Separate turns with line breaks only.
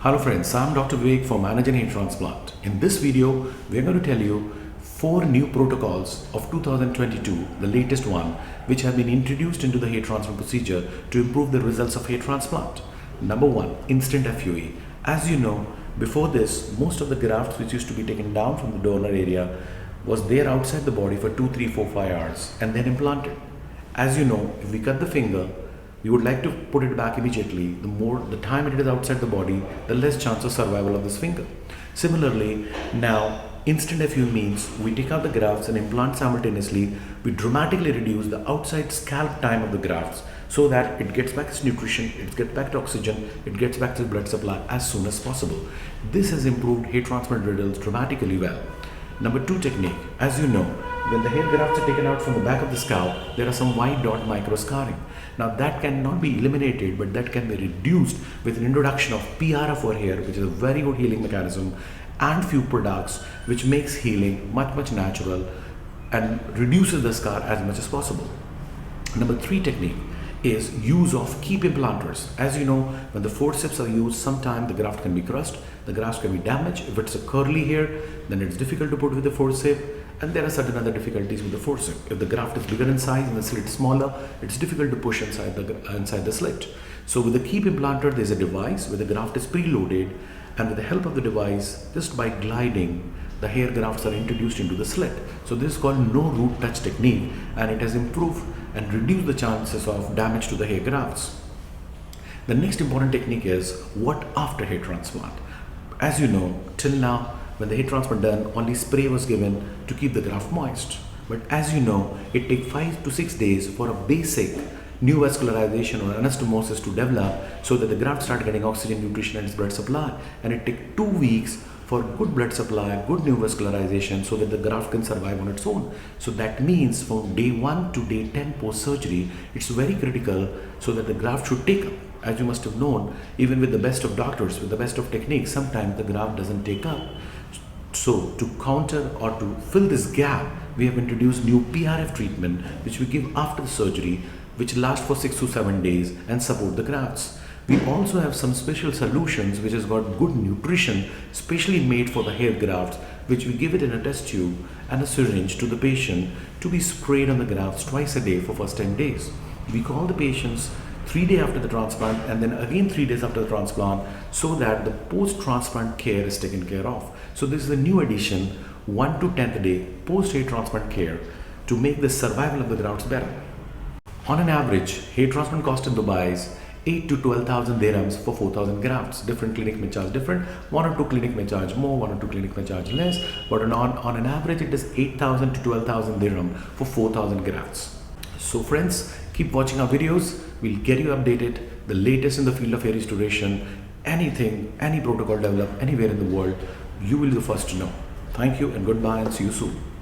Hello friends, I'm Dr. Vivek from ANAGEN Hair Transplant. In this video, we're going to tell you 4 new protocols of 2022, the latest one, which have been introduced into the hair transplant procedure to improve the results of hair transplant. Number 1, instant FUE. As you know, before this, most of the grafts which used to be taken down from the donor area was there outside the body for 2, 3, 4, 5 hours and then implanted. As you know, if we cut the finger, we would like to put it back immediately. The time it is outside the body, the less chance of survival of this finger. Similarly, now instant FUE means we take out the grafts and implant simultaneously. We dramatically reduce the outside scalp time of the grafts so that it gets back its nutrition, it gets back to oxygen, it gets back to the blood supply as soon as possible. This has improved hair transplant results dramatically well. Number 2 technique. As you know, when the hair grafts are taken out from the back of the scalp, there are some white dot micro scarring. Now that cannot be eliminated, but that can be reduced with an introduction of PRF for hair, which is a very good healing mechanism, and FUE products, which makes healing much natural and reduces the scar as much as possible. Number 3 technique is use of Keep Implanters. As you know, when the forceps are used, sometimes the graft can be crushed, the grafts can be damaged. If it's a curly hair, then it's difficult to put with the forceps, and there are certain other difficulties with the forceps. If the graft is bigger in size and the slit smaller, it's difficult to push inside the slit. So with the Keep Implanter, there's a device where the graft is preloaded, and with the help of the device, just by gliding, the hair grafts are introduced into the slit. So this is called no root touch technique, and it has improved and reduced the chances of damage to the hair grafts. The next important technique is what after hair transplant. As you know, till now, when the hair transplant done, only spray was given to keep the graft moist. But as you know, it takes 5 to 6 days for a basic new vascularization or anastomosis to develop so that the graft start getting oxygen, nutrition and its blood supply. And it takes 2 weeks for good blood supply, good new vascularization so that the graft can survive on its own. So that means from day 1 to day 10 post-surgery, it's very critical so that the graft should take up. As you must have known, even with the best of doctors, with the best of techniques, sometimes the graft doesn't take up. So to counter or to fill this gap, we have introduced new PRF treatment, which we give after the surgery, which lasts for 6 to 7 days and support the grafts. We also have some special solutions which has got good nutrition, specially made for the hair grafts, which we give it in a test tube and a syringe to the patient to be sprayed on the grafts twice a day for first 10 days. We call the patients 3 days after the transplant and then again 3 days after the transplant so that the post-transplant care is taken care of. So this is a new addition, 1 to 10th day post-hair transplant care to make the survival of the grafts better. On an average, hair transplant cost in Dubai is 8 to 12,000 dirhams for 4,000 grafts. Different clinic may charge different. 1 or 2 clinic may charge more, 1 or 2 clinic may charge less. But on an average, it is 8,000 to 12,000 dirham for 4,000 grafts. So friends, keep watching our videos. We'll get you updated, the latest in the field of hair restoration. Anything, any protocol developed anywhere in the world, you will be the first to know. Thank you and goodbye and see you soon.